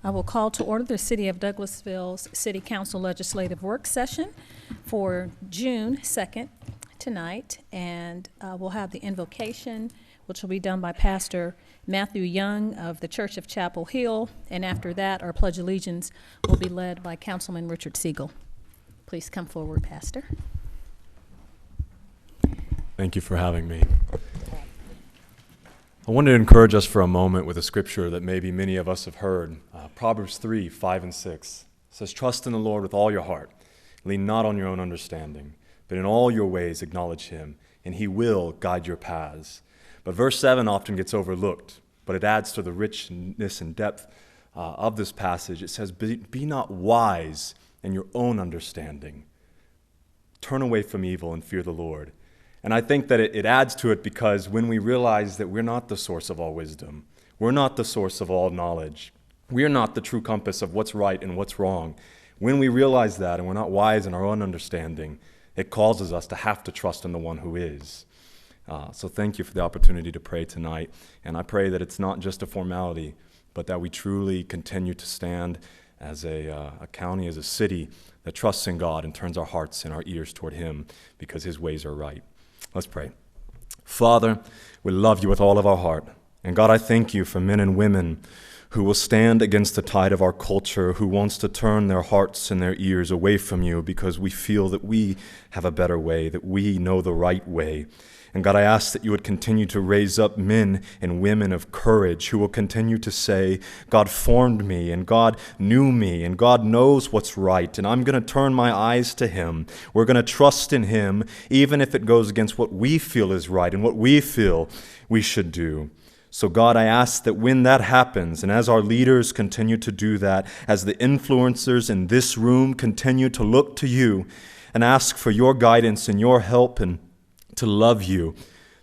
I will call to order the City of Douglasville's City Council Legislative Work Session for June 2nd tonight, and we'll have the invocation, which will be done by Pastor Matthew Young of the Church of Chapel Hill, and after that, our Pledge of Allegiance will be led by Councilman Richard Siegel. Please come forward, Pastor. Thank you for having me. I wanted to encourage us for a moment with a scripture that maybe many of us have heard. Proverbs 3, 5, and 6 says, "Trust in the Lord with all your heart. Lean not on your own understanding, but in all your ways acknowledge him, and he will guide your paths." But verse 7 often gets overlooked, but it adds to the richness and depth of this passage. It says, be not wise in your own understanding. Turn away from evil and fear the Lord. And I think that it adds to it because when we realize that we're not the source of all wisdom, we're not the source of all knowledge, we're not the true compass of what's right and what's wrong, when we realize that and we're not wise in our own understanding, it causes us to have to trust in the one who is. So thank you for the opportunity to pray tonight. And I pray that it's not just a formality, but that we truly continue to stand as a county, as a city that trusts in God and turns our hearts and our ears toward him because his ways are right. Let's pray. Father, we love you with all of our heart. And God, I thank you for men and women who will stand against the tide of our culture, who wants to turn their hearts and their ears away from you because we feel that we have a better way, that we know the right way. And God, I ask that you would continue to raise up men and women of courage who will continue to say, God formed me, and God knew me, and God knows what's right, and I'm going to turn my eyes to him. We're going to trust in him, even if it goes against what we feel is right and what we feel we should do. So God, I ask that when that happens, and as our leaders continue to do that, as the influencers in this room continue to look to you and ask for your guidance and your help and to love you,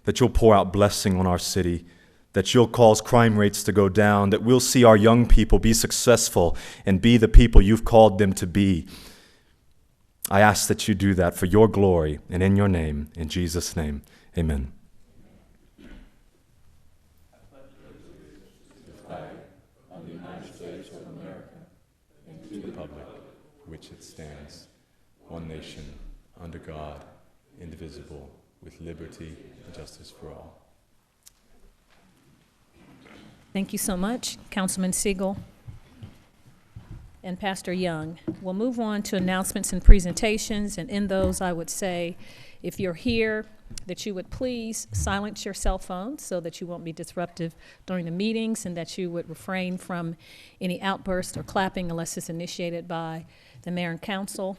that you'll pour out blessing on our city, that you'll cause crime rates to go down, that we'll see our young people be successful and be the people you've called them to be. I ask that you do that for your glory and in your name. In Jesus' name, amen. Which it stands, one nation, under God, indivisible, with liberty and justice for all. Thank you so much, Councilman Siegel and Pastor Young. We'll move on to announcements and presentations, and in those I would say, if you're here, that you would please silence your cell phones so that you won't be disruptive during the meetings, and that you would refrain from any outburst or clapping unless it's initiated by the mayor and council.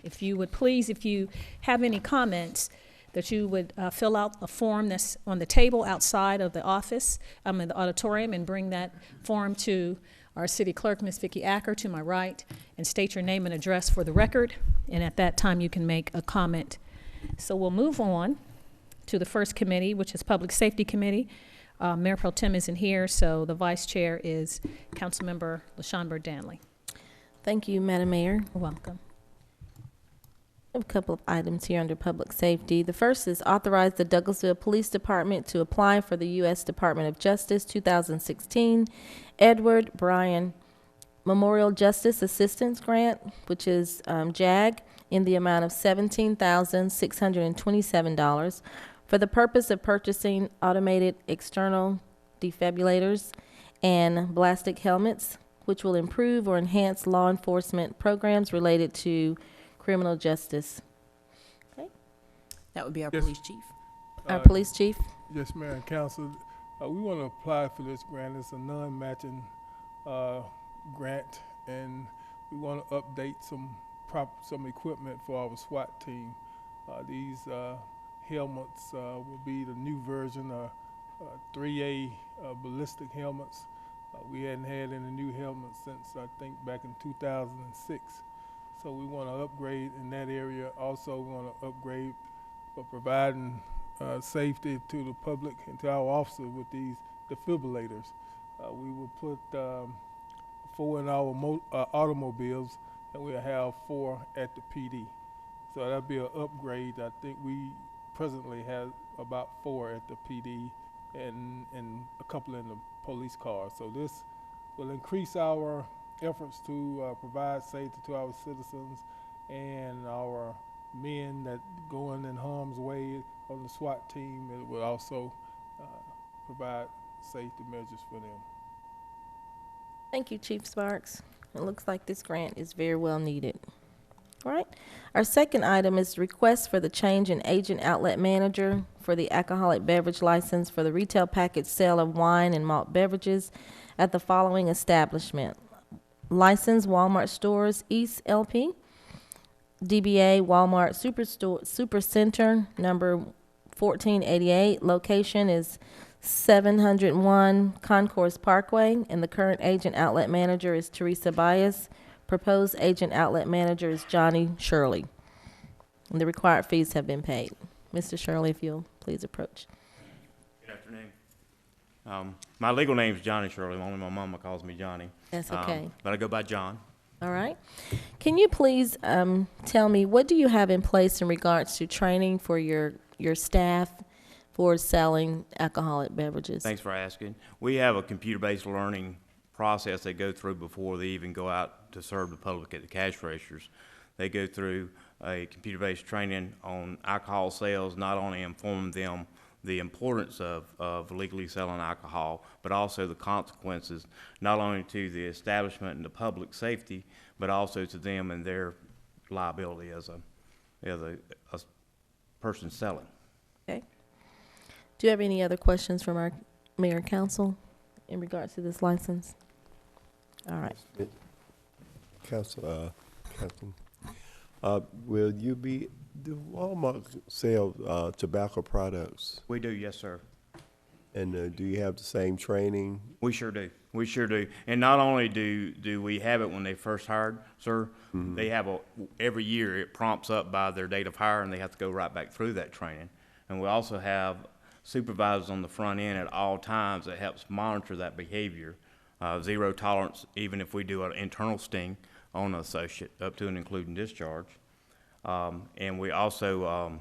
If you would please, if you have any comments, that you would fill out a form that's on the table outside of the office, in the auditorium, and bring that form to our city clerk, Ms. Vicki Acker, to my right, and state your name and address for the record, and at that time you can make a comment. So we'll move on to the first committee, which is Public Safety Committee. Mayor Pro Tem isn't here, so the vice chair is Councilmember LaShawn Bird-Danley. Thank you, Madam Mayor. You're welcome. I have a couple of items here under public safety. The first is authorize the Douglasville Police Department to apply for the U.S. Department of Justice 2016 Edward Bryan Memorial Justice Assistance Grant, which is JAG, in the amount of $17,627 for the purpose of purchasing automated external defibrillators and ballistic helmets, which will improve or enhance law enforcement programs related to criminal justice. Okay. That would be our Yes. police chief. Our police chief. Yes, Mayor and Council. We want to apply for this grant. It's a non-matching grant, and we want to update some equipment for our SWAT team. These helmets will be the new version of 3A ballistic helmets. We hadn't had any new helmets since I think back in 2006. So we want to upgrade in that area. Also, we want to upgrade for providing safety to the public and to our officers with these defibrillators. We will put 4 in our automobiles, and we'll have 4 at the PD. So that'll be an upgrade. I think we presently have about 4 at the PD and a couple in the police cars. So this will increase our efforts to provide safety to our citizens and our men that going in harm's way on the SWAT team. It will also provide safety measures for them. Thank you, Chief Sparks. It looks like this grant is very well needed. All right. Our second item is request for the change in agent outlet manager for the alcoholic beverage license for the retail package sale of wine and malt beverages at the following establishment. License Walmart Stores East LP, DBA Walmart Supercenter, number 1488. Location is 701 Concourse Parkway, and the current agent outlet manager is Teresa Bias. Proposed agent outlet manager is Johnny Shirley. And the required fees have been paid. Mr. Shirley, if you'll please approach. Good afternoon. My legal name is Johnny Shirley. Only my mama calls me Johnny. That's okay. But I go by John. All right. Can you please tell me, what do you have in place in regards to training for your staff for selling alcoholic beverages? Thanks for asking. We have a computer-based learning process they go through before they even go out to serve the public at the cash registers. They go through a computer-based training on alcohol sales, not only inform them the importance of legally selling alcohol, but also the consequences, not only to the establishment and the public safety, but also to them and their liability as a person selling. Okay. Do you have any other questions from our mayor and council in regards to this license? All right. Council, will you be, do Walmart sell tobacco products? We do, yes, sir. And do you have the same training? We sure do. We sure do. And not only do we have it when they first hired, sir, they have every year it prompts up by their date of hire, and they have to go right back through that training. And we also have supervisors on the front end at all times that helps monitor that behavior. Zero tolerance, even if we do an internal sting on an associate, up to and including discharge. And we also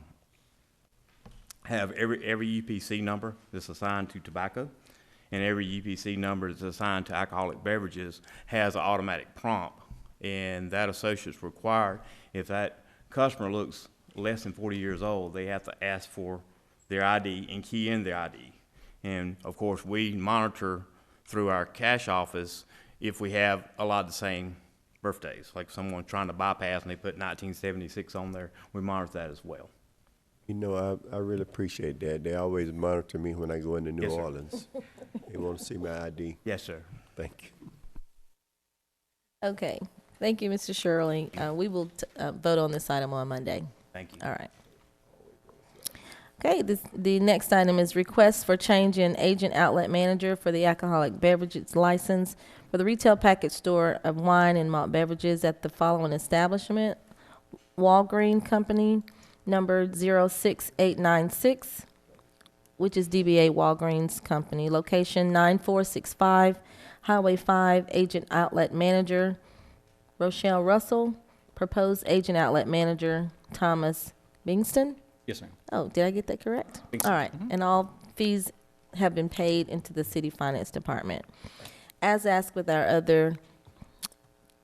have every UPC number that's assigned to tobacco, and every UPC number that's assigned to alcoholic beverages has an automatic prompt, and that associate's required. If that customer looks less than 40 years old, they have to ask for their ID and key in their ID. And of course, we monitor through our cash office if we have a lot of the same birthdays, like someone trying to bypass and they put 1976 on there, we monitor that as well. You know, I really appreciate that. They always monitor me when I go into New Yes, sir. Orleans. They want to see my ID. Yes, sir. Thank you. Okay. Thank you, Mr. Shirley. We will vote on this item on Monday. Thank you. All right. Okay, the next item is request for change in agent outlet manager for the alcoholic beverages license for the retail package store of wine and malt beverages at the following establishment. Walgreen Company, number 06896, which is DBA Walgreens Company. Location 9465 Highway 5, agent outlet manager Rochelle Russell. Proposed agent outlet manager Thomas Bingston. Yes, ma'am. Oh, did I get that correct? Think so. All right, and all fees have been paid into the city finance department. As asked with our other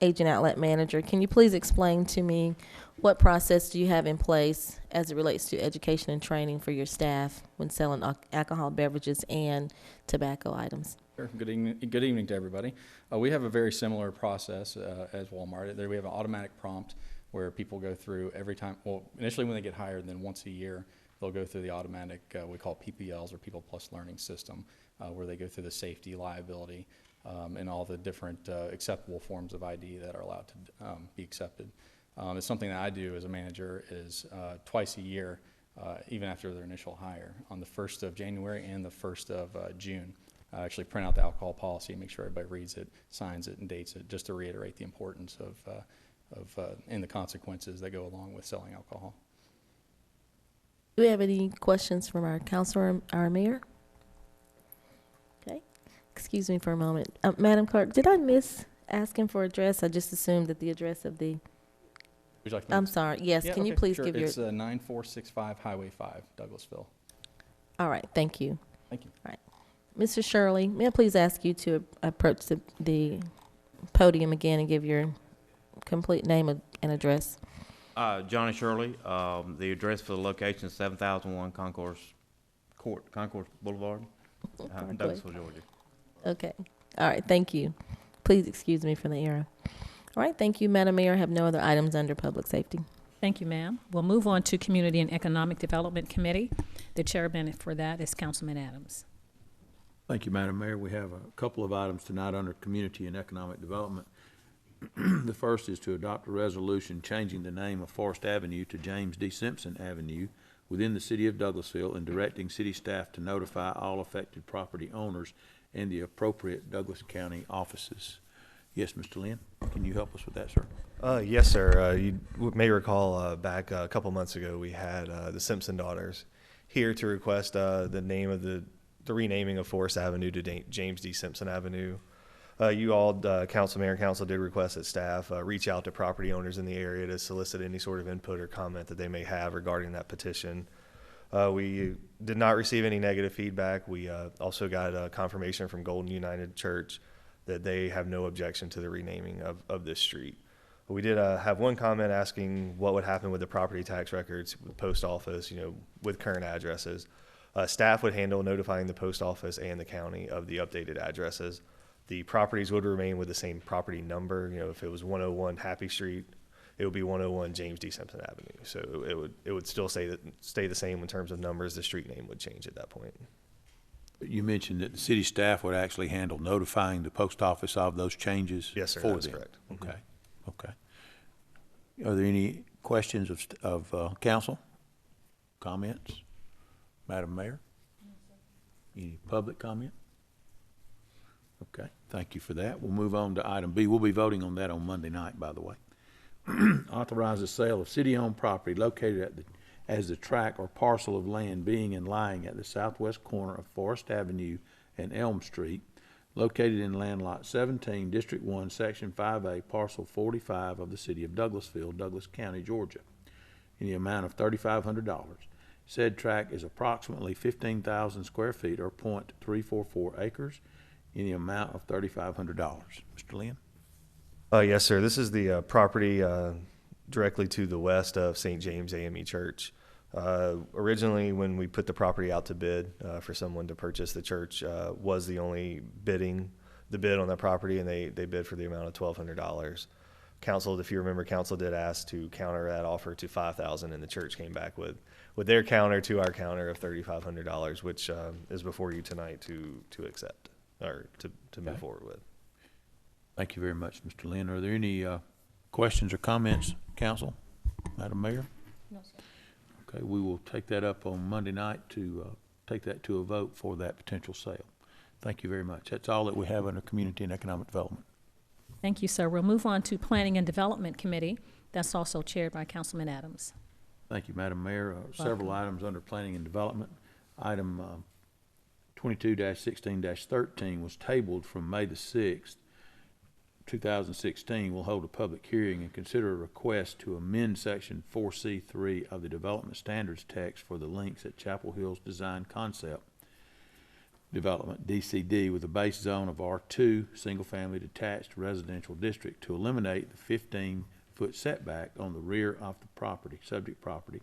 agent outlet manager, can you please explain to me what process do you have in place as it relates to education and training for your staff when selling alcohol beverages and tobacco items? Sure. Good evening to everybody. We have a very similar process as Walmart. There we have an automatic prompt where people go through every time, well, initially when they get hired, then once a year, they'll go through the automatic, we call PPLs, or People Plus Learning System, where they go through the safety, liability, and all the different acceptable forms of ID that are allowed to be accepted. It's something that I do as a manager is twice a year, even after their initial hire, on the 1st of January and the 1st of June. I actually print out the alcohol policy, make sure everybody reads it, signs it, and dates it, just to reiterate the importance of and the consequences that go along with selling alcohol. Do we have any questions from our councilor, our mayor? Okay, excuse me for a moment. Madam Clerk, did I miss asking for address? I just assumed that the address of the, Would you like to I'm sorry, yes, Yeah, can you okay, please sure. give your, It's 9465 Highway 5, Douglasville. all right, thank you. Thank you. Mr. Shirley, may I please ask you to approach the podium again and give your complete name and address? Johnny Shirley, the address for the location is 7001 Concourse Boulevard, Douglasville, Georgia. Okay. All right, thank you. Please excuse me for the error. All right, thank you, Madam Mayor. I have no other items under public safety. Thank you, ma'am. We'll move on to Community and Economic Development Committee. The chairman for that is Councilman Adams. Thank you, Madam Mayor. We have a couple of items tonight under Community and Economic Development. The first is to adopt a resolution changing the name of Forest Avenue to James D. Simpson Avenue within the city of Douglasville and directing city staff to notify all affected property owners and the appropriate Douglas County offices. Yes, Mr. Lynn, can you help us with that, sir? Yes, sir. You may recall back a couple months ago we had the Simpson daughters here to request the name of the renaming of Forest Avenue to James D. Simpson Avenue. You all, council, mayor, and council did request that staff reach out to property owners in the area to solicit any sort of input or comment that they may have regarding that petition. We did not receive any negative feedback. We also got confirmation from Golden United Church that they have no objection to the renaming of this street. We did have one comment asking what would happen with the property tax records with the post office, with current addresses. Staff would handle notifying the post office and the county of the updated addresses. The properties would remain with the same property number. If it was 101 Happy Street, it would be 101 James D. Simpson Avenue. So it would still stay the same in terms of numbers. The street name would change at that point. You mentioned that the city staff would actually handle notifying the post office of those changes. Yes, sir. For That's them. correct. Okay. Okay. Are there any questions of council? Comments? Madam Mayor? Any public comment? Okay, thank you for that. We'll move on to item B. We'll be voting on that on Monday night, by the way. Authorize the sale of city-owned property located as the tract or parcel of land being and lying at the southwest corner of Forest Avenue and Elm Street, located in land lot 17, District 1, Section 5A, Parcel 45 of the city of Douglasville, Douglas County, Georgia, in the amount of $3,500. Said tract is approximately 15,000 square feet or .344 acres in the amount of $3,500. Mr. Lynn? Yes, sir. This is the property directly to the west of St. James AME Church. Originally, when we put the property out to bid for someone to purchase, the church was the only bid on that property, and they bid for the amount of $1,200. Council, if you remember, council did ask to counter that offer to $5,000, and the church came back with their counter to our counter of $3,500, which is before you tonight to accept or to move forward with. Thank you very much, Mr. Lynn. Are there any questions or comments, council? Madam Mayor? No, sir. Okay, we will take that up on Monday night to take that to a vote for that potential sale. Thank you very much. That's all that we have under Community and Economic Development. Thank you, sir. We'll move on to Planning and Development Committee. That's also chaired by Councilman Adams. Thank you, Madam Mayor. Several items under Planning and Development. Item 22-16-13 was tabled from May the 6th, 2016. We'll hold a public hearing and consider a request to amend Section 4C3 of the Development Standards text for the links at Chapel Hills Design Concept Development, DCD, with a base zone of R2, single-family detached residential district, to eliminate the 15-foot setback on the rear of the property, subject property.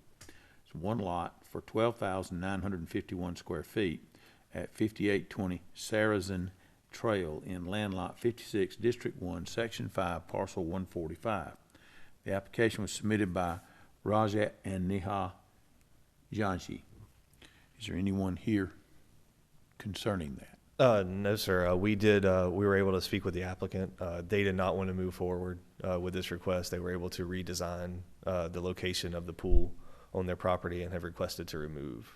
It's one lot for 12,951 square feet at 5820 Sarazan Trail in land lot 56, District 1, Section 5, Parcel 145. The application was submitted by Raja and Neha Janji. Is there anyone here concerning that? No, sir. We were able to speak with the applicant. They did not want to move forward with this request. They were able to redesign the location of the pool on their property and have requested to remove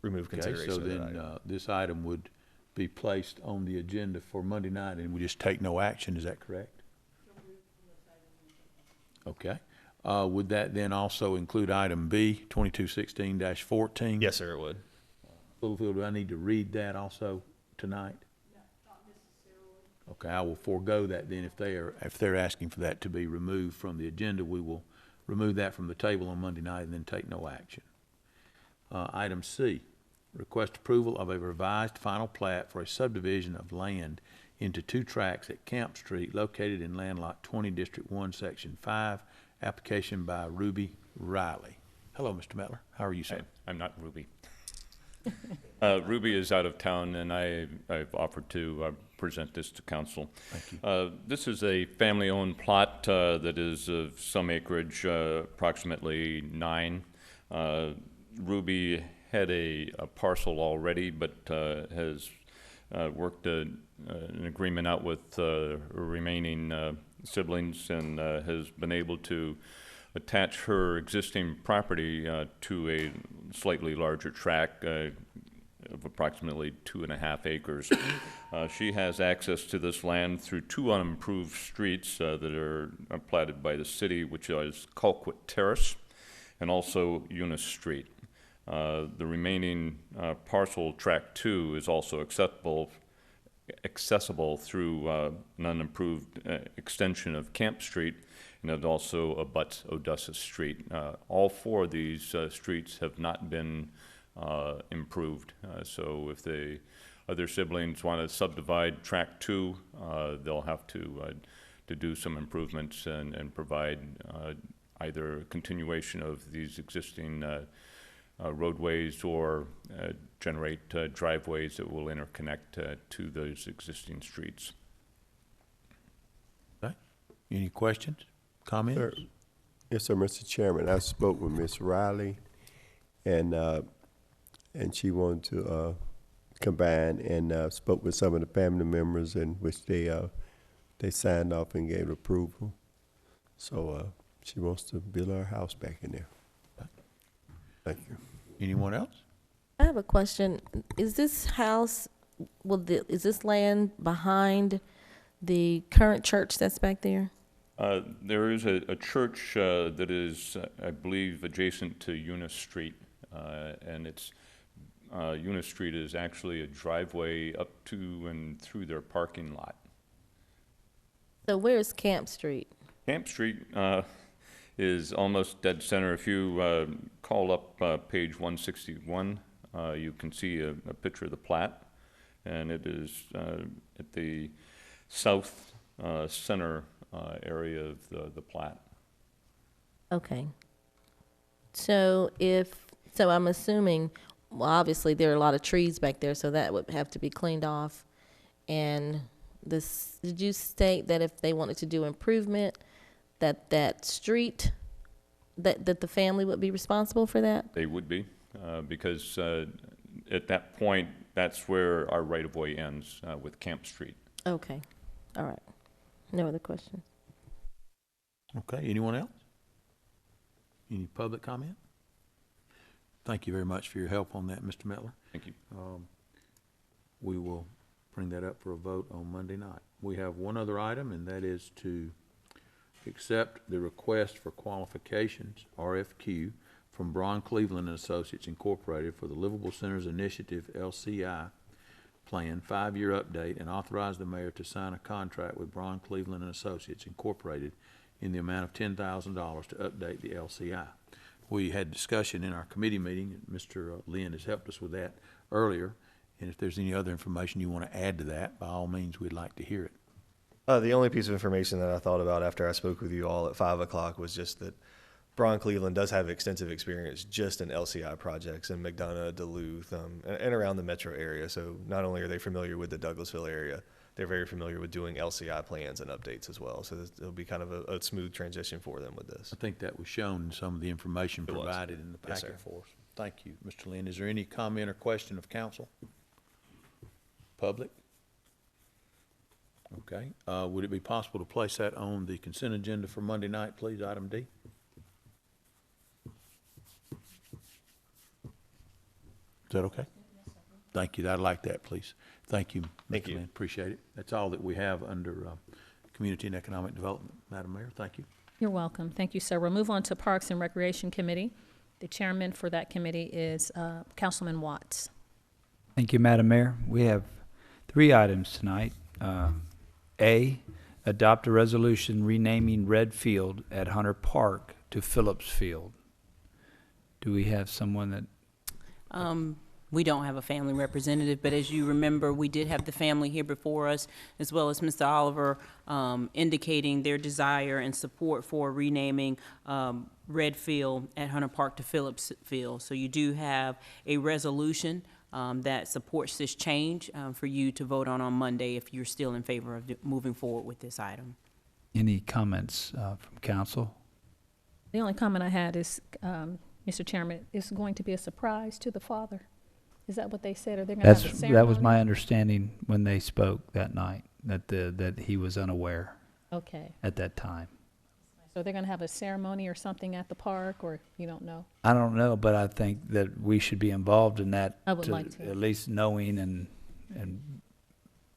consideration. Okay, so of that then item. this item would be placed on the agenda for Monday night, and we just take no action. Is that correct? Okay. Would that then also include item B, 2216-14? Yes, sir, it would. Littlefield, do I need to read that also tonight? No, not necessarily. Okay, I will forego that then. If they're asking for that to be removed from the agenda, we will remove that from the table on Monday night and then take no action. Item C, request approval of a revised final plat for a subdivision of land into 2 tracts at Camp Street located in land lot 20, District 1, Section 5, application by Ruby Riley. Hello, Mr. Mettler. How are you, sir? I'm not Ruby. Ruby is out of town, and I've offered to present this to council. Thank you. This is a family-owned plot that is of some acreage, approximately 9. Ruby had a parcel already, but has worked an agreement out with remaining siblings and has been able to attach her existing property to a slightly larger tract of approximately 2.5 acres. She has access to this land through 2 unimproved streets that are platted by the city, which is Colquitt Terrace and also Eunice Street. The remaining parcel, tract 2, is also accessible through an unimproved extension of Camp Street, and it also abuts Odessa Street. All 4 of these streets have not been improved. So if the other siblings want to subdivide tract 2, they'll have to do some improvements and provide either continuation of these existing roadways or generate driveways that will interconnect to those existing streets. Okay. Any questions, comments? Sir. Yes, sir, Mr. Chairman. I spoke with Ms. Riley, and she wanted to combine, and spoke with some of the family members, in which they signed off and gave approval. So she wants to build her house back in there. Thank you. Anyone else? I have a question. Is this house, is this land behind the current church that's back there? There is a church that is, I believe, adjacent to Eunice Street, and it's Eunice Street is actually a driveway up to and through their parking lot. So where's Camp Street? Camp Street is almost dead center. If you call up page 161, you can see a picture of the Plat, and it is at the south center area of the Plat. Okay. So I'm assuming, well, obviously there are a lot of trees back there, so that would have to be cleaned off. And did you state that if they wanted to do improvement, that street, that the family would be responsible for that? They would be, because at that point, that's where our right-of-way ends with Camp Street. Okay. All right. No other questions. Okay, anyone else? Any public comment? Thank you very much for your help on that, Mr. Mettler. Thank you. We will bring that up for a vote on Monday night. We have one other item, and that is to accept the request for qualifications, RFQ, from Braun Cleveland and Associates Incorporated for the Livable Centers Initiative, LCI, plan 5-year update, and authorize the mayor to sign a contract with Braun Cleveland and Associates Incorporated in the amount of $10,000 to update the LCI. We had discussion in our committee meeting, and Mr. Lynn has helped us with that earlier, and if there's any other information you want to add to that, by all means, we'd like to hear it. The only piece of information that I thought about after I spoke with you all at 5 o'clock was just that Braun Cleveland does have extensive experience just in LCI projects in McDonough, Duluth, and around the metro area. So not only are they familiar with the Douglasville area, they're very familiar with doing LCI plans and updates as well. So it'll be kind of a smooth transition for them with this. I think that was shown in some of the information provided in the Yes, packet sir. for us. Thank you, Mr. Lynn. Is there any comment or question of council? Public? Okay. Would it be possible to place that on the consent agenda for Monday night, please, item D? Is that okay? Thank you. I'd like that, please. Thank you, Thank Mr. you. Lynn. Appreciate it. That's all that we have under Community and Economic Development, Madam Mayor. Thank you. You're welcome. Thank you, sir. We'll move on to Parks and Recreation Committee. The chairman for that committee is Councilman Watts. Thank you, Madam Mayor. We have 3 items tonight. A, adopt a resolution renaming Red Field at Hunter Park to Phillips Field. Do we have someone that? We don't have a family representative, but as you remember, we did have the family here before us, as well as Mr. Oliver, indicating their desire and support for renaming Red Field at Hunter Park to Phillips Field. So you do have a resolution that supports this change for you to vote on Monday if you're still in favor of moving forward with this item. Any comments from council? The only comment I had is, Mr. Chairman, it's going to be a surprise to the father. Is that what they said? Are they going to have a ceremony? That was my understanding when they spoke that night, that he was unaware Okay. at that time. So they're going to have a ceremony or something at the park, or you don't know? I don't know, but I think that we should be involved in that. I would like to. At least knowing and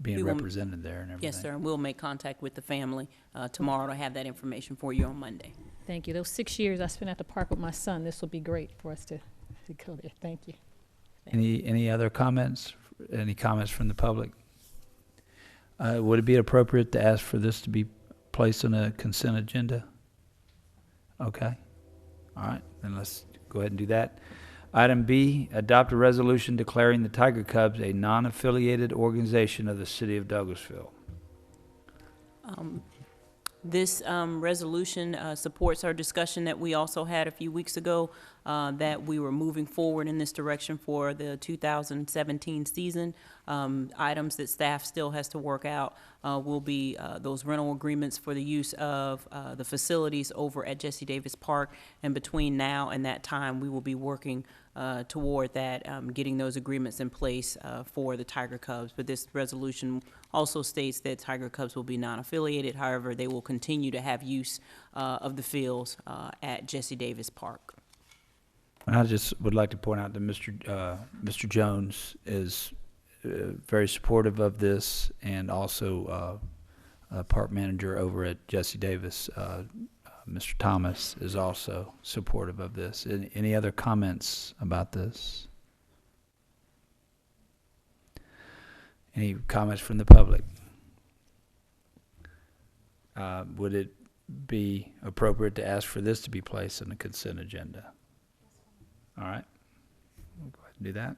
being We will- represented there and everything. Yes, sir, and we'll make contact with the family tomorrow to have that information for you on Monday. Thank you. Those 6 years I spent at the park with my son, this will be great for us to go there. Thank you. Any other comments? Any comments from the public? Would it be appropriate to ask for this to be placed on a consent agenda? Okay. All right, then let's go ahead and do that. Item B, adopt a resolution declaring the Tiger Cubs a non-affiliated organization of the city of Douglasville. This resolution supports our discussion that we also had a few weeks ago, that we were moving forward in this direction for the 2017 season. Items that staff still has to work out will be those rental agreements for the use of the facilities over at Jesse Davis Park. And between now and that time, we will be working toward that, getting those agreements in place for the Tiger Cubs. But this resolution also states that Tiger Cubs will be non-affiliated. However, they will continue to have use of the fields at Jesse Davis Park. And I just would like to point out that Mr. Jones is very supportive of this, and also park manager over at Jesse Davis, Mr. Thomas, is also supportive of this. Any other comments about this? Any comments from the public? Would it be appropriate to ask for this to be placed on the consent agenda? All right, we'll go ahead and do that.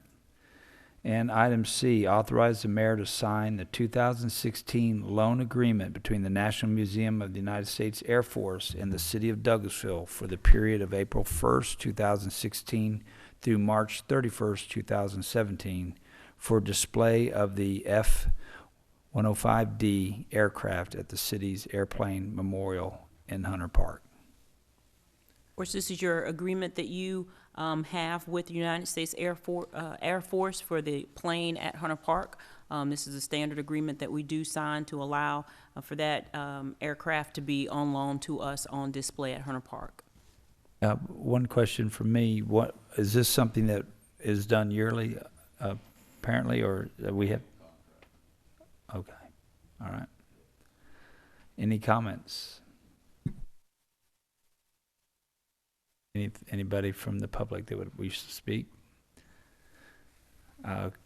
And item C, authorize the mayor to sign the 2016 loan agreement between the National Museum of the United States Air Force and the city of Douglasville for the period of April 1st, 2016 through March 31st, 2017 for display of the F-105D aircraft at the city's Airplane Memorial in Hunter Park. Of course, this is your agreement that you have with the United States Air Force for the plane at Hunter Park. This is a standard agreement that we do sign to allow for that aircraft to be on loan to us on display at Hunter Park. One question from me: what is this something that is done yearly, apparently, or we have? Okay, all right. Any comments? Anybody from the public that would wish to speak?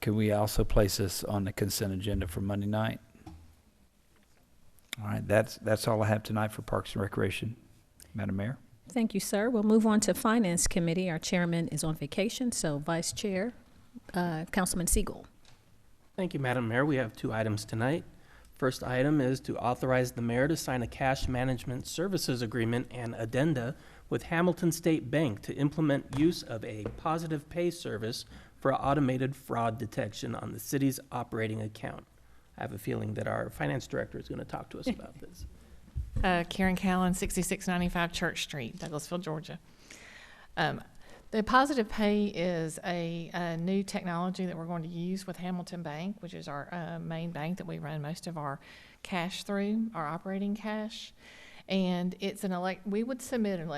Can we also place this on the consent agenda for Monday night? All right, that's all I have tonight for Parks and Recreation. Madam Mayor? Thank you, sir. We'll move on to Finance Committee. Our chairman is on vacation, so Vice Chair, Councilman Siegel. Thank you, Madam Mayor. We have 2 items tonight. First item is to authorize the mayor to sign a cash management services agreement and addenda with Hamilton State Bank to implement use of a positive pay service for automated fraud detection on the city's operating account. I have a feeling that our finance director is going to talk to us about this. Karen Callan, 6695 Church Street, Douglasville, Georgia. The positive pay is a new technology that we're going to use with Hamilton Bank, which is our main bank that we run most of our cash through, our operating cash. And it's we would submit an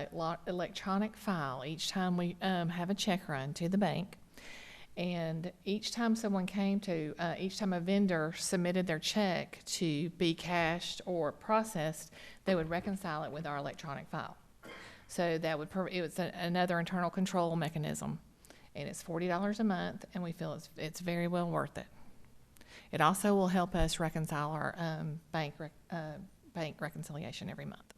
electronic file each time we have a check run to the bank. And each time each time a vendor submitted their check to be cashed or processed, they would reconcile it with our electronic file. So that would, it was another internal control mechanism. And it's $40 a month, and we feel it's very well worth it. It also will help us reconcile our bank reconciliation every month.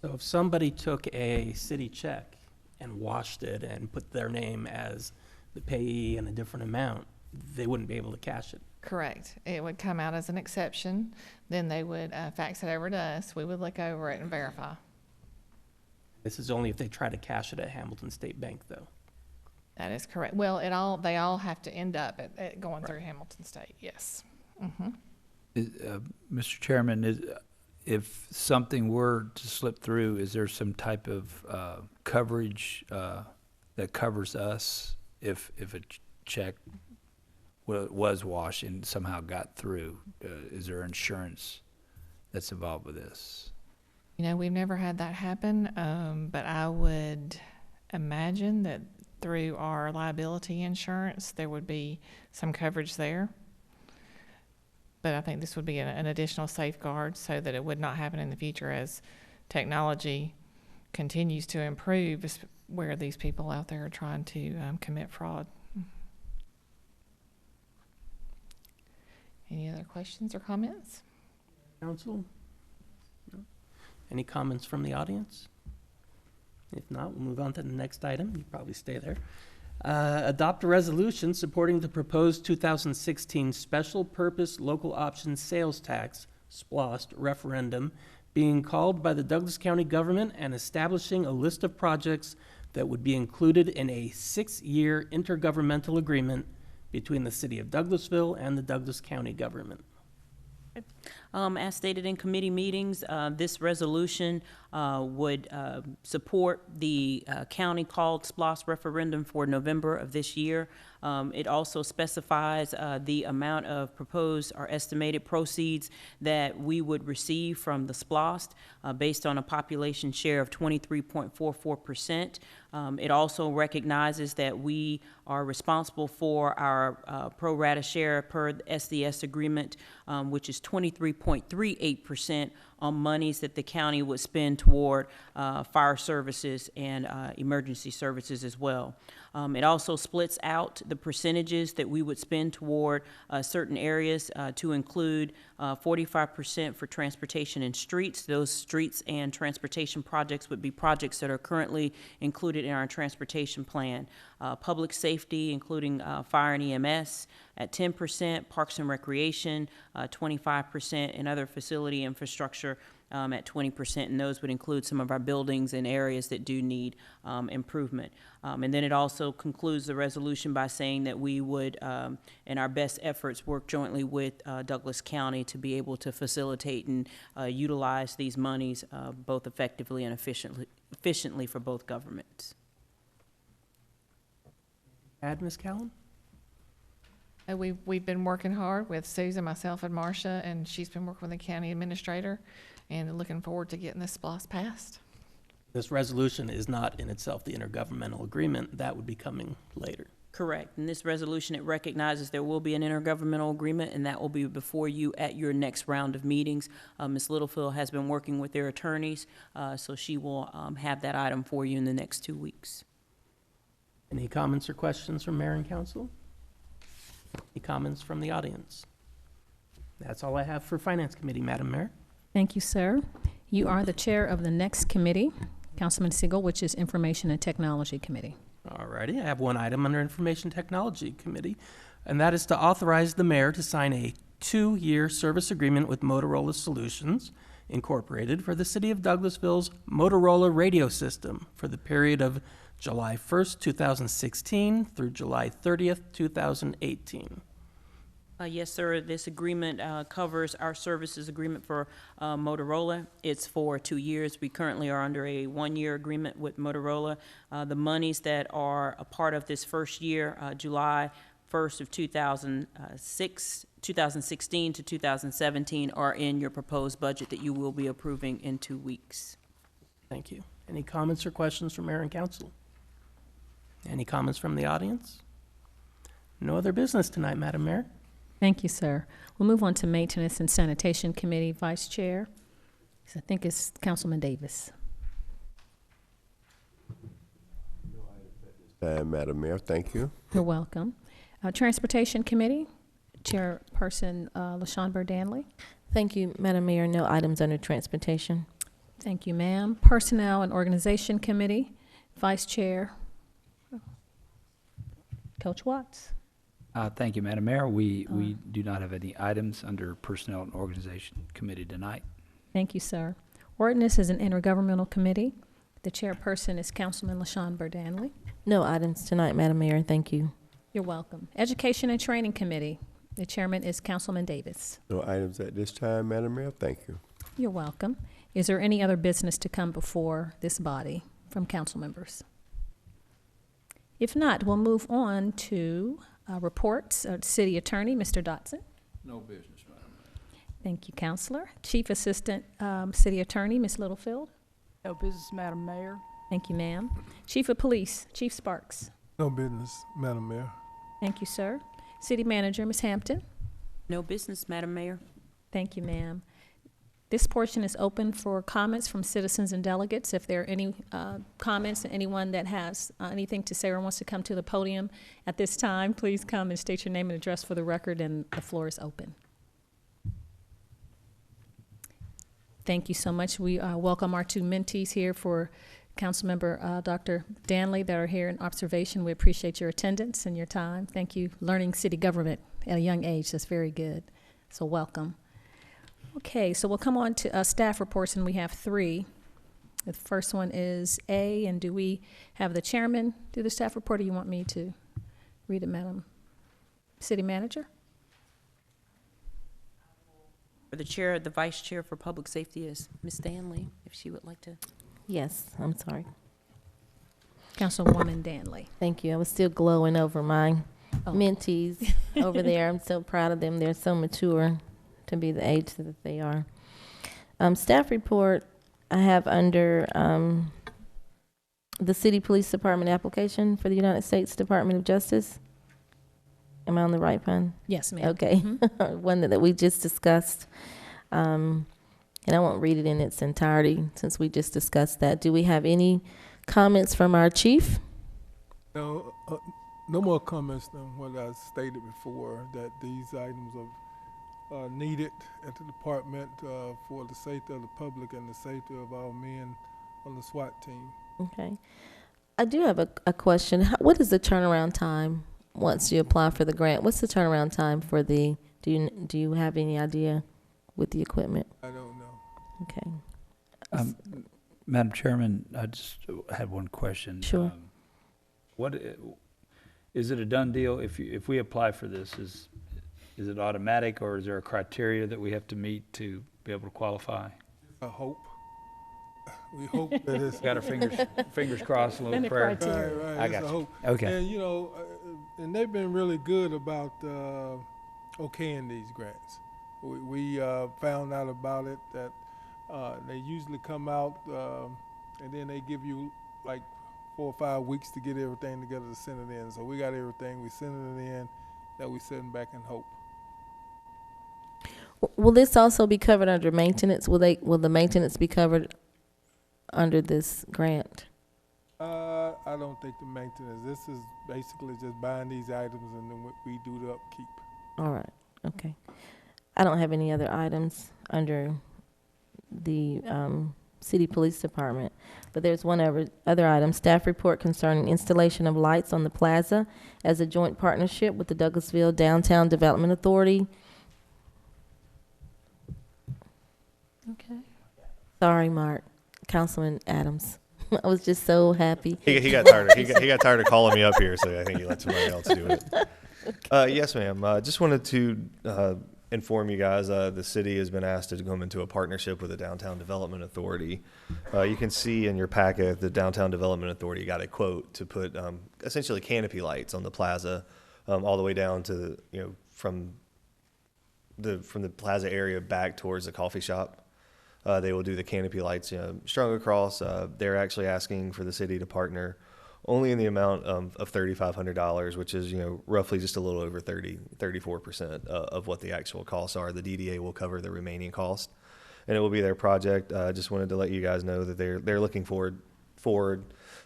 So if somebody took a city check and washed it and put their name as the payee and a different amount, they wouldn't be able to cash it. Correct. It would come out as an exception. Then they would fax it over to us. We would look over it and verify. This is only if they try to cash it at Hamilton State Bank, though. That is correct. Well, they all have to end up at going through Hamilton State, yes. Mr. Chairman, if something were to slip through, is there some type of coverage that covers us if a check was washed and somehow got through? Is there insurance that's involved with this? You know, we've never had that happen, but I would imagine that through our liability insurance, there would be some coverage there. But I think this would be an additional safeguard so that it would not happen in the future as technology continues to improve, where these people out there are trying to commit fraud. Any other questions or comments? Council? No? Any comments from the audience? If not, we'll move on to the next item. You probably stay there. Adopt a resolution supporting the proposed 2016 Special Purpose Local Option Sales Tax, SPLOST, referendum being called by the Douglas County government and establishing a list of projects that would be included in a 6-year intergovernmental agreement between the city of Douglasville and the Douglas County government. As stated in committee meetings, this resolution would support the county-called SPLOST referendum for November of this year. It also specifies the amount of proposed or estimated proceeds that we would receive from the SPLOST based on a population share of 23.44%. It also recognizes that we are responsible for our pro rata share per the SDS agreement, which is 23.38% on monies that the county would spend toward fire services and emergency services as well. It also splits out the percentages that we would spend toward certain areas to include 45% for transportation and streets. Those streets and transportation projects would be projects that are currently included in our transportation plan. Public safety, including fire and EMS, at 10%, parks and recreation, 25%, and other facility infrastructure at 20%, and those would include some of our buildings and areas that do need improvement. And then it also concludes the resolution by saying that we would, in our best efforts, work jointly with Douglas County to be able to facilitate and utilize these monies both effectively and efficiently for both governments. Add, Ms. Callan? We've been working hard with Susan, myself, and Marcia, and she's been working with the county administrator, and looking forward to getting this SPLOST passed. This resolution is not in itself the intergovernmental agreement. That would be coming later. Correct. In this resolution, it recognizes there will be an intergovernmental agreement, and that will be before you at your next round of meetings. Ms. Littlefield has been working with their attorneys, so she will have that item for you in the next 2 weeks. Any comments or questions from mayor and council? Any comments from the audience? That's all I have for Finance Committee, Madam Mayor. Thank you, sir. You are the chair of the next committee, Councilman Siegel, which is Information and Technology Committee. All righty, I have one item under Information Technology Committee, and that is to authorize the mayor to sign a 2-year service agreement with Motorola Solutions Incorporated for the city of Douglasville's Motorola radio system for the period of July 1st, 2016 through July 30th, 2018. Yes, sir. This agreement covers our services agreement for Motorola. It's for 2 years. We currently are under a 1-year agreement with Motorola. The monies that are a part of this first year, July 1st of 2016 to 2017, are in your proposed budget that you will be approving in 2 weeks. Thank you. Any comments or questions from mayor and council? Any comments from the audience? No other business tonight, Madam Mayor. Thank you, sir. We'll move on to Maintenance and Sanitation Committee Vice Chair. I think it's Councilman Davis. Madam Mayor, thank you. You're welcome. Transportation Committee, Chairperson LaShawn Burdanley. Thank you, Madam Mayor. No items under transportation. Thank you, ma'am. Personnel and Organization Committee, Vice Chair. Coach Watts. Thank you, Madam Mayor. We do not have any items under Personnel and Organization Committee tonight. Thank you, sir. Ordinance is an intergovernmental committee. The chairperson is Councilman LaShawn Burdanley. No items tonight, Madam Mayor. Thank you. You're welcome. Education and Training Committee. The chairman is Councilman Davis. No items at this time, Madam Mayor. Thank you. You're welcome. Is there any other business to come before this body from council members? If not, we'll move on to reports. City Attorney, Mr. Dotson. No business, Madam Mayor. Thank you, Counselor. Chief Assistant City Attorney, Ms. Littlefield. No business, Madam Mayor. Thank you, ma'am. Chief of Police, Chief Sparks. No business, Madam Mayor. Thank you, sir. City Manager, Ms. Hampton. No business, Madam Mayor. Thank you, ma'am. This portion is open for comments from citizens and delegates. If there are any comments, anyone that has anything to say or wants to come to the podium at this time, please come and state your name and address for the record, and the floor is open. Thank you so much. We welcome our two mentees here for Councilmember Dr. Danley that are here in observation. We appreciate your attendance and your time. Thank you. Learning city government at a young age, that's very good. So welcome. Okay, so we'll come on to staff reports, and we have three. The first one is A, and do we have the chairman do the staff report, or you want me to read it, Madam City Manager? For the chair, the vice chair for public safety is Ms. Stanley, if she would like to. Yes, I'm sorry. Councilwoman Danley. Thank you. I was still glowing over my mentees over there. I'm so proud of them. They're so mature to be the age that they are. Staff report I have under the City Police Department application for the United States Department of Justice. Am I on the right one? Yes, ma'am. Okay. One that we just discussed. And I won't read it in its entirety since we just discussed that. Do we have any comments from our chief? No, no more comments than what I stated before, that these items are needed at the department for the safety of the public and the safety of our men on the SWAT team. Okay. I do have a question. What is the turnaround time once you apply for the grant? What's the turnaround time for the, do you have any idea with the equipment? I don't know. Okay. Madam Chairman, I just had one question. Sure. What is it a done deal if we apply for this? Is it automatic, or is there a criteria that we have to meet to be able to qualify? I hope. We hope that it's Got our fingers crossed, a little prayer. right. I It's got a you. hope. Okay. And you know, and they've been really good about okaying these grants. We found out about it that they usually come out and then they give you like 4 or 5 weeks to get everything together to send it in. So we got everything. We sending it in. That we sitting back in hope. Will this also be covered under maintenance? Will the maintenance be covered under this grant? I don't think the maintenance. This is basically just buying these items and then we do the upkeep. All right. Okay. I don't have any other items under the City Police Department, but there's one other item. Staff report concerning installation of lights on the plaza as a joint partnership with the Douglasville Downtown Development Authority. Okay. Sorry, Mark. Councilman Adams. I was just so happy. He got tired. He got tired of calling me up here, so I think he let somebody else do it. Yes, ma'am. Just wanted to inform you guys. The city has been asked to come into a partnership with the Downtown Development Authority. You can see in your packet the Downtown Development Authority got a quote to put essentially canopy lights on the plaza, all the way down to from the plaza area back towards the coffee shop. They will do the canopy lights strung across. They're actually asking for the city to partner only in the amount of $3,500, which is roughly just a little over 34% of what the actual costs are. The DDA will cover the remaining cost, and it will be their project. Just wanted to let you guys know that they're looking forward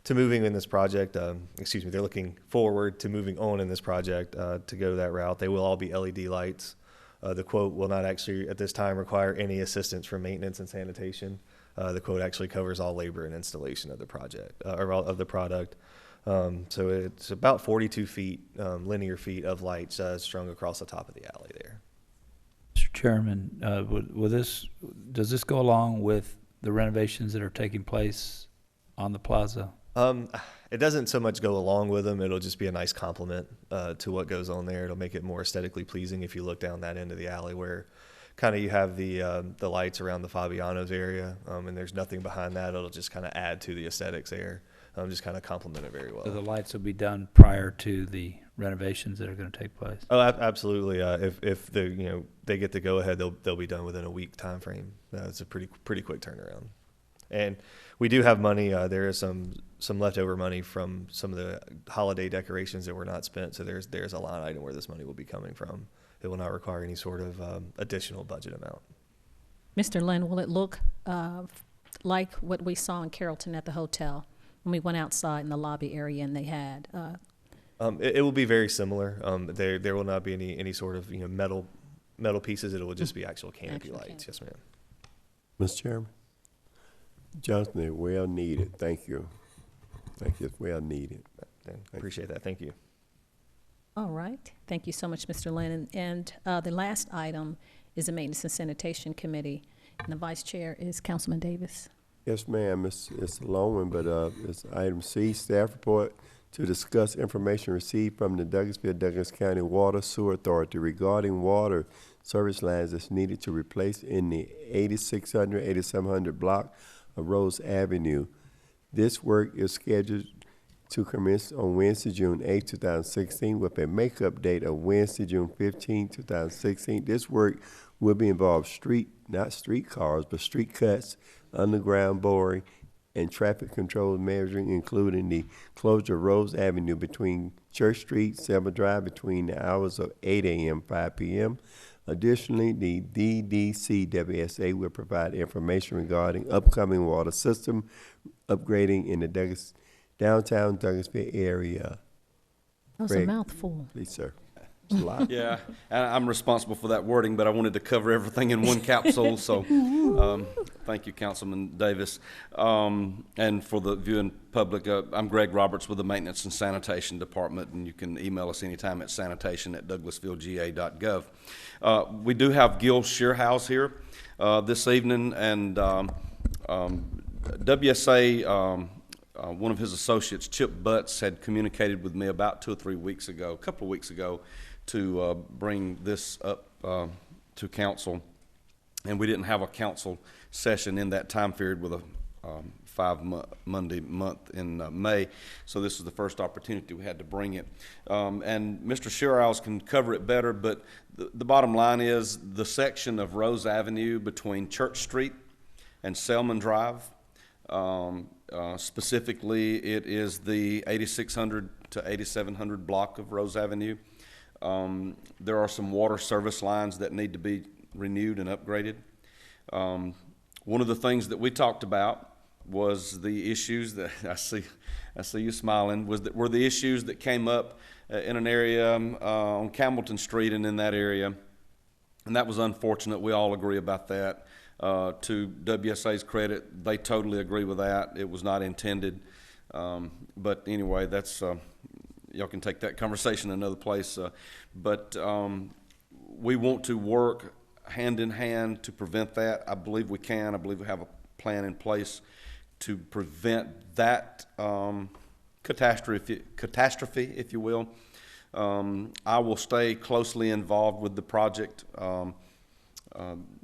to moving in this project. They're looking forward to moving on in this project to go that route. They will all be LED lights. The quote will not actually, at this time, require any assistance from maintenance and sanitation. The quote actually covers all labor and installation of the project, or of the product. So it's about 42 feet, linear feet of lights strung across the top of the alley there. Mr. Chairman, does this go along with the renovations that are taking place on the plaza? It doesn't so much go along with them. It'll just be a nice complement to what goes on there. It'll make it more aesthetically pleasing if you look down that end of the alley where kind of you have the lights around the Fabiano's area, and there's nothing behind that. It'll just kind of add to the aesthetics there. Just kind of complement it very well. So the lights will be done prior to the renovations that are going to take place? Oh, absolutely. If they get the go ahead, they'll be done within a week time frame. It's a pretty quick turnaround. And we do have money. There is some leftover money from some of the holiday decorations that were not spent. So there's a line item where this money will be coming from. It will not require any sort of additional budget amount. Mr. Lynn, will it look like what we saw in Carrollton at the hotel when we went outside in the lobby area and they had? It will be very similar. There will not be any sort of metal pieces. It will just be actual canopy lights. Yes, ma'am. Mr. Chairman, Johnson, they're well needed. Thank you. Thank you. It's well needed. Appreciate that. Thank you. All right. Thank you so much, Mr. Lynn. And the last item is the Maintenance and Sanitation Committee. And the Vice Chair is Councilman Davis. Yes, ma'am. It's a long one, but it's item C, staff report to discuss information received from the Douglasville, Douglas County Water Sewer Authority regarding water service lines that's needed to replace in the 8600, 8700 block of Rose Avenue. This work is scheduled to commence on Wednesday, June 8, 2016, with a makeup date of Wednesday, June 15, 2016. This work will be involved not street cars, but street cuts, underground boring, and traffic control measuring, including the closure of Rose Avenue between Church Street, Selma Drive, between the hours of 8 a.m. 5 p.m. Additionally, the DDCWSA will provide information regarding upcoming water system upgrading in the downtown Douglasville area. That was a mouthful. Please, sir. It's a lot. Yeah, I'm responsible for that wording, but I wanted to cover everything in one capsule, so thank you, Councilman Davis. And for the viewing public, I'm Greg Roberts with the Maintenance and Sanitation Department, and you can email us anytime at sanitation@douglasvillega.gov. We do have Gil Shearhouse here this evening, and WSA, one of his associates, Chip Butts, had communicated with me about 2 or 3 weeks ago, a couple of weeks ago, to bring this up to council. And we didn't have a council session in that time period with a 5-Monday month in May. So this is the first opportunity we had to bring it. And Mr. Shearhouse can cover it better, but the bottom line is the section of Rose Avenue between Church Street and Selman Drive, specifically, it is the 8600 to 8700 block of Rose Avenue. There are some water service lines that need to be renewed and upgraded. One of the things that we talked about was the issues that I see you smiling, were the issues that came up in an area on Campbellton Street and in that area. And that was unfortunate. We all agree about that. To WSA's credit, they totally agree with that. It was not intended. But anyway, that's y'all can take that conversation another place. But we want to work hand in hand to prevent that. I believe we can. I believe we have a plan in place to prevent that catastrophe, if you will. I will stay closely involved with the project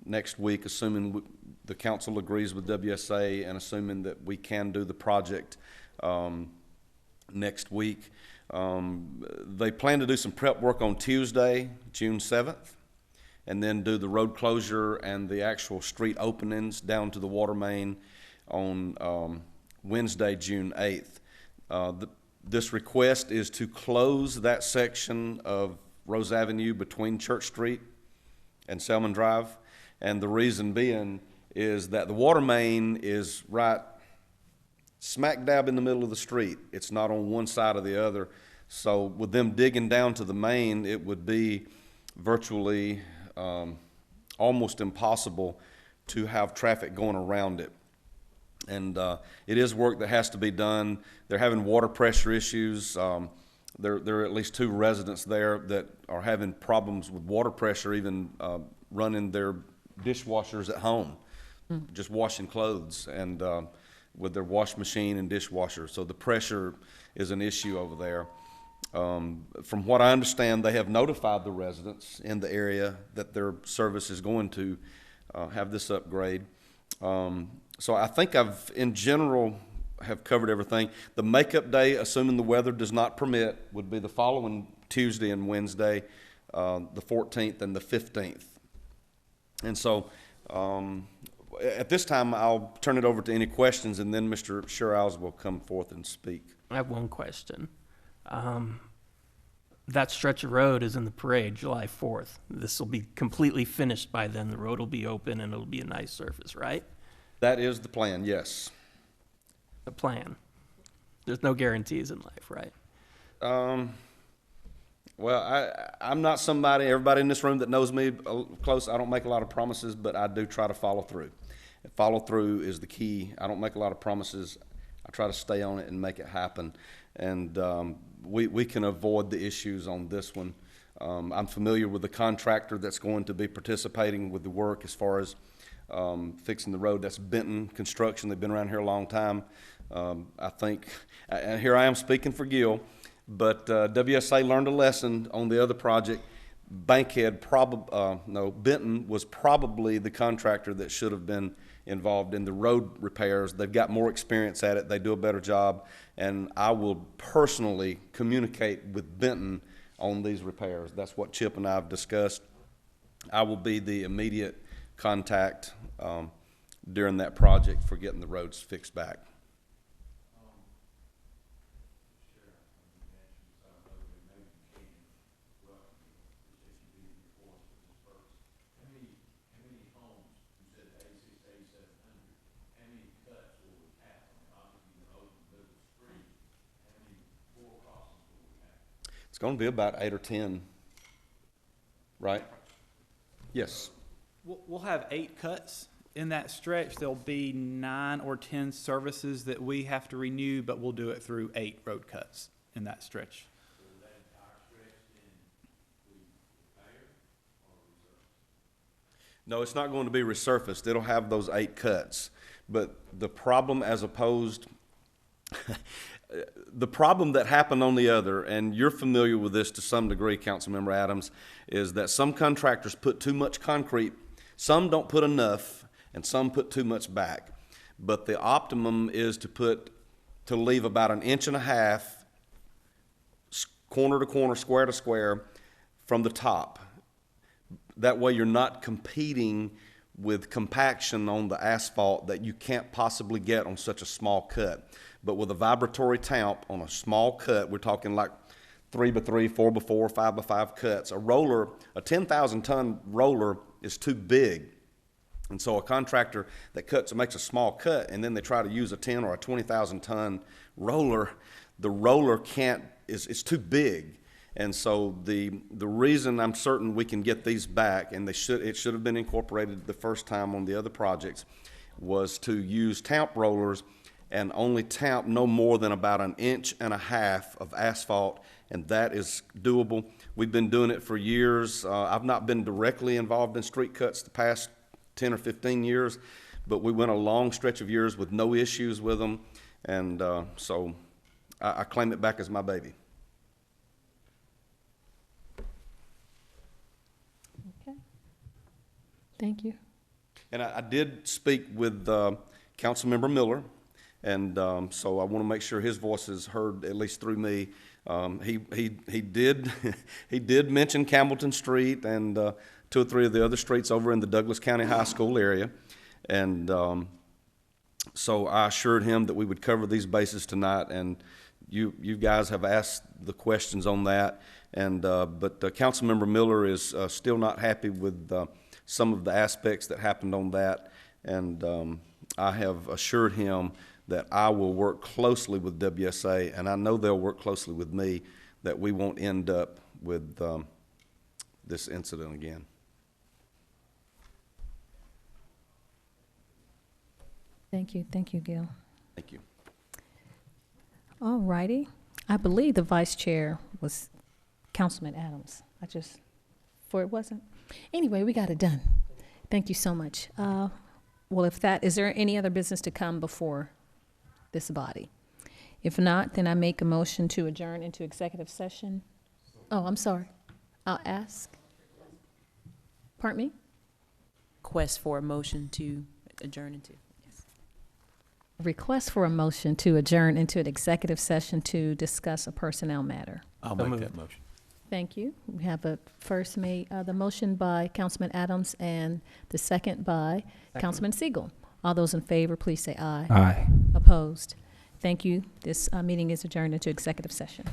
next week, assuming the council agrees with WSA and assuming that we can do the project next week. They plan to do some prep work on Tuesday, June 7th, and then do the road closure and the actual street openings down to the water main on Wednesday, June 8th. This request is to close that section of Rose Avenue between Church Street and Selman Drive, and the reason being is that the water main is right smack dab in the middle of the street. It's not on one side or the other. So with them digging down to the main, it would be virtually almost impossible to have traffic going around it. And it is work that has to be done. They're having water pressure issues. There are at least 2 residents there that are having problems with water pressure, even running their dishwashers at home, just washing clothes, and with their wash machine and dishwasher. So the pressure is an issue over there. From what I understand, they have notified the residents in the area that their service is going to have this upgrade. So I think in general, have covered everything. The makeup day, assuming the weather does not permit, would be the following Tuesday and Wednesday, the 14th and the 15th. And so at this time, I'll turn it over to any questions, and then Mr. Sherriles will come forth and speak. I have one question. That stretch of road is in the parade July 4th. This will be completely finished by then. The road will be open and it'll be a nice surface, right? That is the plan, yes. The plan. There's no guarantees in life, right? Well, I'm not somebody, everybody in this room that knows me close, I don't make a lot of promises, but I do try to follow through. And follow through is the key. I don't make a lot of promises. I try to stay on it and make it happen. And we can avoid the issues on this one. I'm familiar with the contractor that's going to be participating with the work as far as fixing the road. That's Benton Construction. They've been around here a long time. I think, and here I am speaking for Gil, but WSA learned a lesson on the other project. Benton was probably the contractor that should have been involved in the road repairs. They've got more experience at it. They do a better job, and I will personally communicate with Benton on these repairs. That's what Chip and I have discussed. I will be the immediate contact during that project for getting the roads fixed back. It's going to be about 8 or 10, right? Yes. We'll have 8 cuts in that stretch. There'll be 9 or 10 services that we have to renew, but we'll do it through 8 road cuts in that stretch. No, it's not going to be resurfaced. It'll have those 8 cuts. But the problem as opposed, the problem that happened on the other, and you're familiar with this to some degree, Councilmember Adams, is that some contractors put too much concrete, some don't put enough, and some put too much back. But the optimum is to leave about 1.5 inches, corner to corner, square to square, from the top. That way you're not competing with compaction on the asphalt that you can't possibly get on such a small cut. But with a vibratory tamp on a small cut, we're talking like 3x3, 4x4, 5x5 cuts. A 10,000 ton roller is too big. And so a contractor that makes a small cut, and then they try to use a 10 or a 20,000 ton roller, the roller it's too big. And so the reason I'm certain we can get these back, and it should have been incorporated the first time on the other projects, was to use tamp rollers and only tamp no more than about 1.5 inches of asphalt, and that is doable. We've been doing it for years. I've not been directly involved in street cuts the past 10 or 15 years, but we went a long stretch of years with no issues with them, and so I claim it back as my baby. Okay. Thank you. And I did speak with Councilmember Miller, and so I want to make sure his voice is heard at least through me. He did he did mention Campbellton Street and 2 or 3 of the other streets over in the Douglas County High School area, and so I assured him that we would cover these bases tonight. And you guys have asked the questions on that, and but Councilmember Miller is still not happy with some of the aspects that happened on that, and I have assured him that I will work closely with WSA, and I know they'll work closely with me, that we won't end up with this incident again. Thank you, Gil. Thank you. All righty. I believe the vice chair was Councilman Adams. It wasn't. Anyway, we got it done. Thank you so much. Well, is there any other business to come before this body? If not, then I make a motion to adjourn into executive session. Oh, I'm sorry. I'll ask. Pardon me? Request for a motion to adjourn into. Request for a motion to adjourn into an executive session to discuss a personnel matter. I'll So make moved. that motion. Thank you. We have the motion by Councilman Adams and the second by Councilman Siegel. All those in favor, please say aye. Aye. Opposed? Thank you. This meeting is adjourned into executive session.